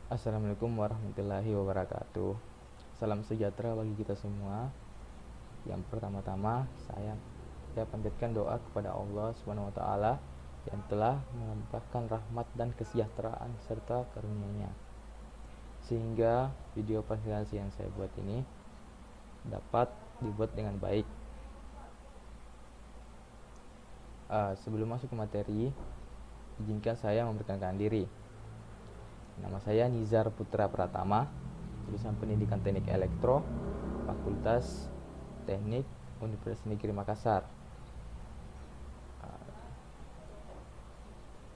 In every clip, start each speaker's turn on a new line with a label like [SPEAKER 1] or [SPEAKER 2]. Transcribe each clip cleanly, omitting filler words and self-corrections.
[SPEAKER 1] Assalamualaikum warahmatullahi wabarakatuh. Salam sejahtera bagi kita semua. Yang pertama-tama saya panjatkan doa kepada Allah Subhanahu wa taala yang telah melimpahkan rahmat dan kesejahteraan serta karunia-Nya sehingga video presentasi yang saya buat ini dapat dibuat dengan baik. Sebelum masuk ke materi, izinkan saya memperkenalkan diri. Nama saya Nizar Putra Pratama, jurusan Pendidikan Teknik Elektro, Fakultas Teknik Universitas Negeri Makassar.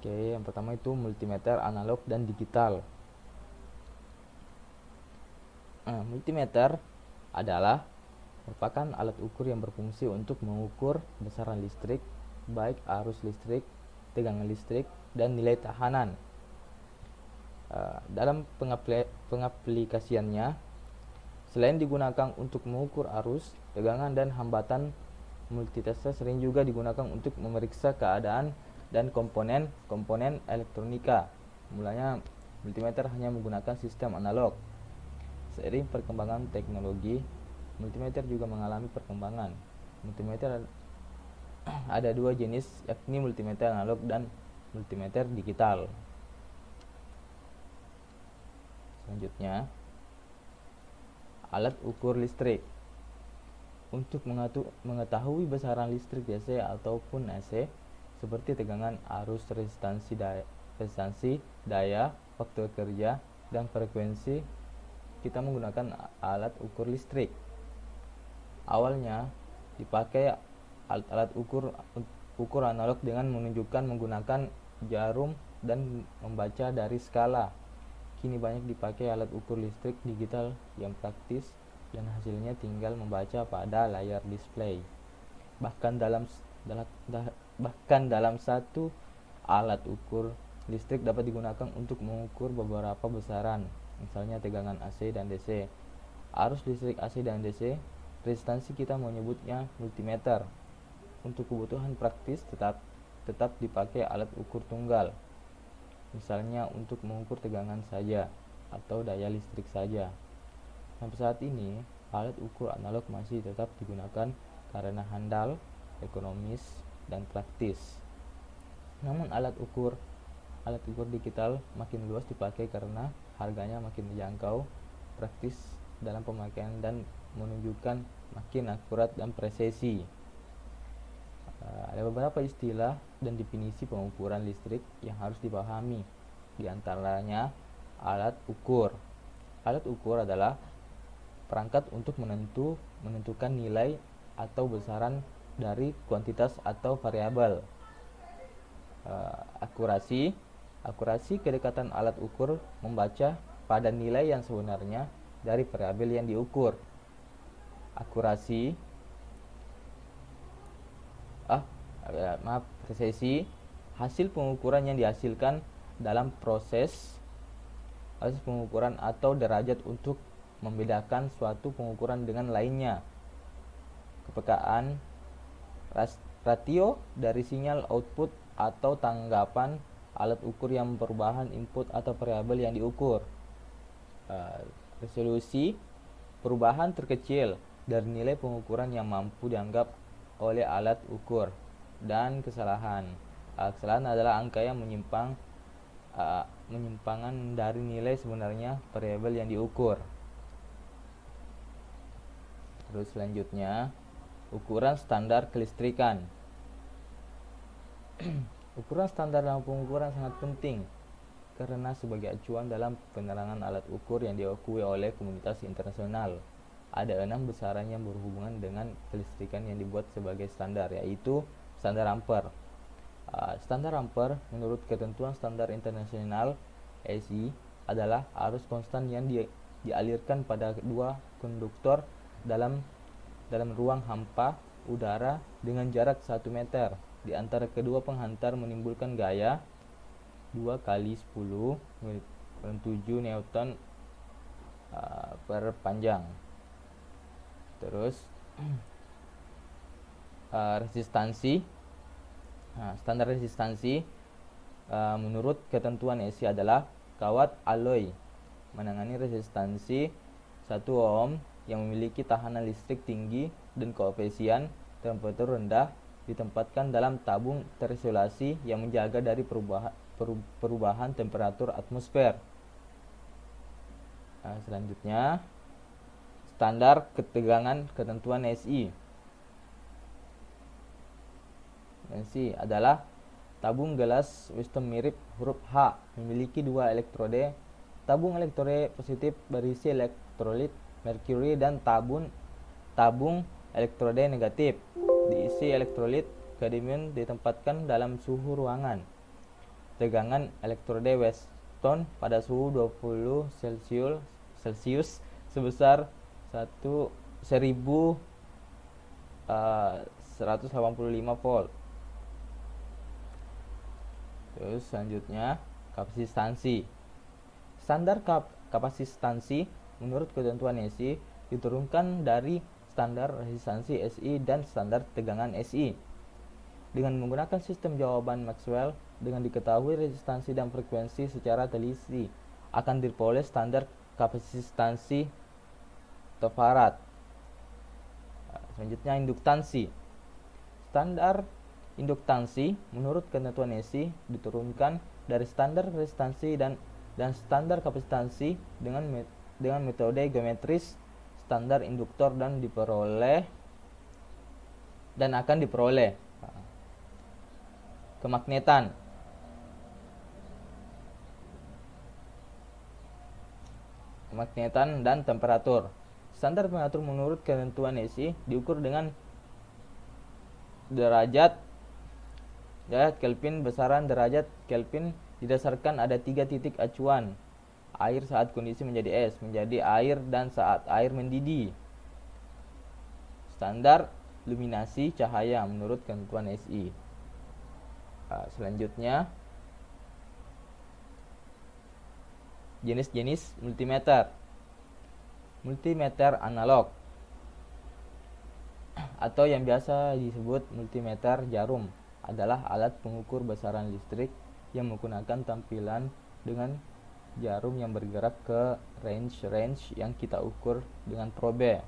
[SPEAKER 1] Yang pertama itu multimeter analog dan digital. Multimeter adalah merupakan alat ukur yang berfungsi untuk mengukur besaran listrik, baik arus listrik, tegangan listrik, dan nilai tahanan. Dalam pengaplikasiannya, selain digunakan untuk mengukur arus, tegangan, dan hambatan, multimeter sering juga digunakan untuk memeriksa keadaan dan komponen-komponen elektronika. Mulanya multimeter hanya menggunakan sistem analog. Seiring perkembangan teknologi, multimeter juga mengalami perkembangan. Multimeter ada dua jenis, yakni multimeter analog dan multimeter digital. Selanjutnya, alat ukur listrik. Untuk mengetahui besaran listrik DC ataupun AC, seperti tegangan, arus, resistansi daya, faktor kerja, dan frekuensi, kita menggunakan alat ukur listrik. Awalnya dipakai alat ukur analog dengan menunjukkan menggunakan jarum dan membaca dari skala. Kini banyak dipakai alat ukur listrik digital yang praktis dan hasilnya tinggal membaca pada layar display. Bahkan dalam satu alat ukur listrik dapat digunakan untuk mengukur beberapa besaran, misalnya tegangan AC dan DC, arus listrik AC dan DC. Resistansi kita menyebutnya multimeter. Untuk kebutuhan praktis tetap dipakai alat ukur tunggal, misalnya untuk mengukur tegangan saja atau daya listrik saja. Sampai saat ini, alat ukur analog masih tetap digunakan karena handal, ekonomis, dan praktis. Namun alat ukur digital makin luas dipakai karena harganya makin terjangkau, praktis dalam pemakaian, dan menunjukkan makin akurat dan presisi. Ada beberapa istilah dan definisi pengukuran listrik yang harus dipahami. Di antaranya alat ukur. Alat ukur adalah perangkat untuk menentukan nilai atau besaran dari kuantitas atau variabel. Akurasi kedekatan alat ukur membaca pada nilai yang sebenarnya dari variabel yang diukur. Presisi, hasil pengukuran yang dihasilkan dalam proses pengukuran atau derajat untuk membedakan suatu pengukuran dengan lainnya. Kepekaan, ratio dari sinyal output atau tanggapan alat ukur yang perubahan input atau variabel yang diukur. Resolusi, perubahan terkecil dari nilai pengukuran yang mampu dianggap oleh alat ukur. Dan kesalahan adalah angka yang menyimpangan dari nilai sebenarnya variabel yang diukur. Terus selanjutnya, ukuran standar kelistrikan. Ukuran standar dalam pengukuran sangat penting karena sebagai acuan dalam penerangan alat ukur yang diakui oleh komunitas internasional. Ada 6 besaran yang berhubungan dengan kelistrikan yang dibuat sebagai standar, yaitu standar ampere. Standar ampere menurut ketentuan standar internasional ASI adalah arus konstan yang dialirkan pada dua konduktor dalam ruang hampa udara dengan jarak 1 meter di antara kedua penghantar, menimbulkan gaya 2 kali 10 7 Newton per panjang. Terus resistansi. Standar resistansi menurut ketentuan ASI adalah kawat alloy menangani resistansi 1 ohm yang memiliki tahanan listrik tinggi dan koefisien temperatur rendah ditempatkan dalam tabung terisolasi yang menjaga dari perubahan temperatur atmosfer. Selanjutnya, standar ketegangan ketentuan SI. SI adalah tabung gelas Weston mirip huruf H, memiliki 2 elektrode. Tabung elektrode positif berisi elektrolit merkuri dan tabung elektrode negatif diisi elektrolit kadmium ditempatkan dalam suhu ruangan. Tegangan elektrode Weston pada suhu 20 Celcius sebesar 1185 volt. Terus selanjutnya, kapasitansi. Standar kapasitansi menurut ketentuan SI diturunkan dari standar resistansi SI dan standar tegangan SI. Dengan menggunakan sistem jawaban Maxwell, dengan diketahui resistansi dan frekuensi secara teliti, akan diperoleh standar kapasitansi Farad. Selanjutnya, induktansi. Standar induktansi menurut ketentuan SI diturunkan dari standar resistansi dan standar kapasitansi dengan metode geometris standar induktor dan akan diperoleh. Kemagnetan. Kemagnetan dan temperatur. Standar temperatur menurut ketentuan SI diukur dengan derajat Kelvin. Besaran derajat Kelvin didasarkan ada 3 titik acuan: air saat kondisi menjadi es, menjadi air, dan saat air mendidih. Standar luminasi cahaya menurut ketentuan SI. Selanjutnya, jenis-jenis multimeter. Multimeter analog atau yang biasa disebut multimeter jarum adalah alat pengukur besaran listrik yang menggunakan tampilan dengan jarum yang bergerak ke range yang kita ukur dengan probe.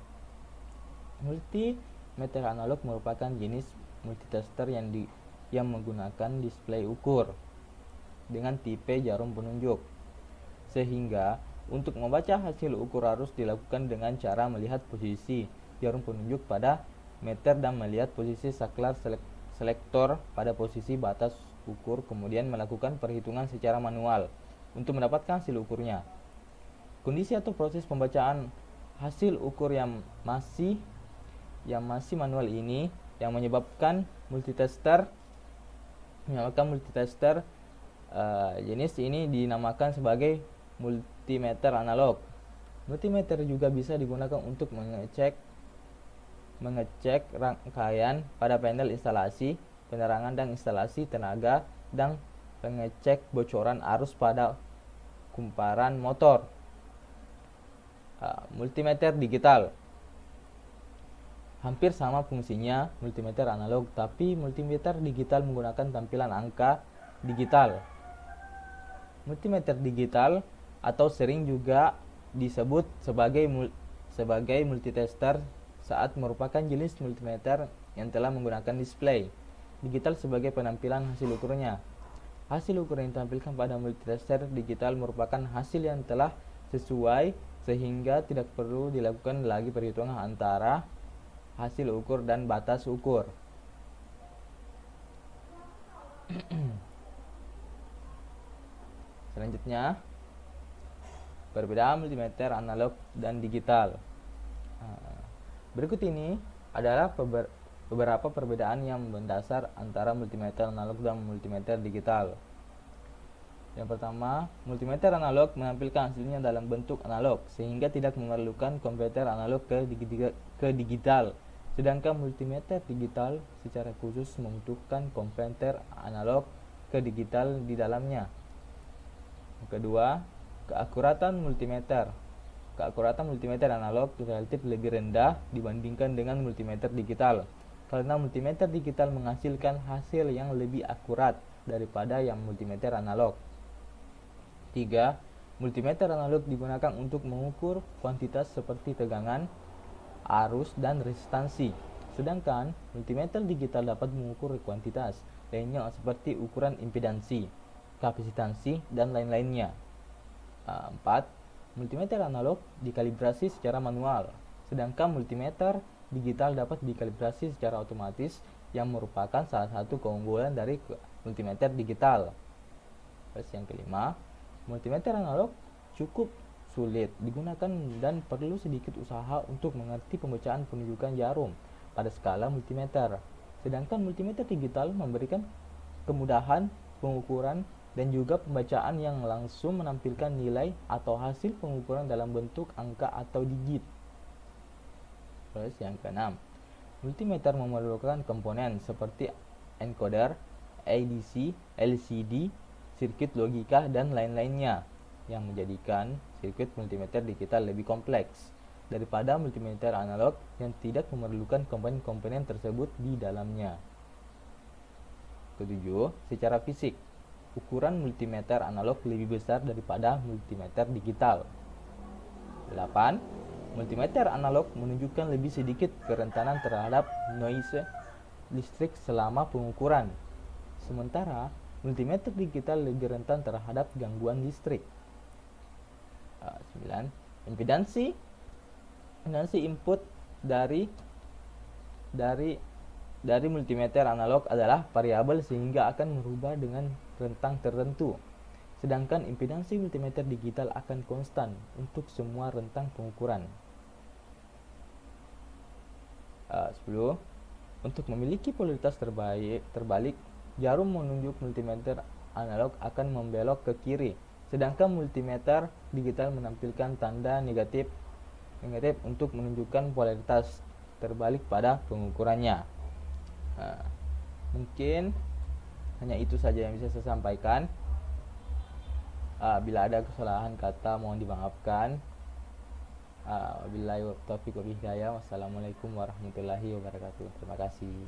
[SPEAKER 1] Multimeter analog merupakan jenis multitester yang menggunakan display ukur dengan tipe jarum penunjuk, sehingga untuk membaca hasil ukur harus dilakukan dengan cara melihat posisi jarum penunjuk pada meter dan melihat posisi saklar selektor pada posisi batas ukur, kemudian melakukan perhitungan secara manual untuk mendapatkan hasil ukurnya. Kondisi atau proses pembacaan hasil ukur yang masih manual ini yang menyebabkan multitester jenis ini dinamakan sebagai multimeter analog. Multimeter juga bisa digunakan untuk mengecek rangkaian pada panel instalasi penerangan dan instalasi tenaga, dan pengecek bocoran arus pada kumparan motor. Multimeter digital hampir sama fungsinya multimeter analog, tapi multimeter digital menggunakan tampilan angka digital. Multimeter digital atau sering juga disebut sebagai multitester saat merupakan jenis multimeter yang telah menggunakan display digital sebagai penampilan hasil ukurnya. Hasil ukur yang ditampilkan pada multitester digital merupakan hasil yang telah sesuai, sehingga tidak perlu dilakukan lagi perhitungan antara hasil ukur dan batas ukur. Selanjutnya, perbedaan multimeter analog dan digital. Berikut ini adalah beberapa perbedaan yang mendasar antara multimeter analog dan multimeter digital. Yang pertama, multimeter analog menampilkan hasilnya dalam bentuk analog, sehingga tidak memerlukan konverter analog ke digital. Sedangkan multimeter digital secara khusus membutuhkan konverter analog ke digital di dalamnya. Yang kedua, keakuratan multimeter. Keakuratan multimeter analog relatif lebih rendah dibandingkan dengan multimeter digital, karena multimeter digital menghasilkan hasil yang lebih akurat daripada yang multimeter analog. 3. Multimeter analog digunakan untuk mengukur kuantitas seperti tegangan, arus, dan resistansi. Sedangkan multimeter digital dapat mengukur kuantitas lainnya seperti ukuran impedansi, kapasitansi, dan lain-lainnya. 4. Multimeter analog dikalibrasi secara manual, sedangkan multimeter digital dapat dikalibrasi secara otomatis yang merupakan salah satu keunggulan dari multimeter digital. Terus yang kelima, multimeter analog cukup sulit digunakan dan perlu sedikit usaha untuk mengerti pembacaan penunjukan jarum pada skala multimeter. Sedangkan multimeter digital memberikan kemudahan pengukuran dan juga pembacaan yang langsung menampilkan nilai atau hasil pengukuran dalam bentuk angka atau digit. Terus yang keenam, multimeter memerlukan komponen seperti encoder, ADC, LCD, sirkuit logika, dan lain-lainnya yang menjadikan sirkuit multimeter digital lebih kompleks daripada multimeter analog yang tidak memerlukan komponen-komponen tersebut di dalamnya. Ketujuh, secara fisik, ukuran multimeter analog lebih besar daripada multimeter digital. 8. Multimeter analog menunjukkan lebih sedikit kerentanan terhadap noise listrik selama pengukuran. Sementara multimeter digital lebih rentan terhadap gangguan listrik. 9. Impedansi input dari multimeter analog adalah variabel sehingga akan merubah dengan rentang tertentu. Sedangkan impedansi multimeter digital akan konstan untuk semua rentang pengukuran. 10. Untuk memiliki polaritas terbalik, jarum menunjuk multimeter analog akan membelok ke kiri, sedangkan multimeter digital menampilkan tanda negatif untuk menunjukkan polaritas terbalik pada pengukurannya. Mungkin hanya itu saja yang bisa saya sampaikan. Bila ada kesalahan kata mohon dimaafkan. Wabillahi taufiq wal hidayah. Wassalamualaikum warahmatullahi wabarakatuh. Terima kasih.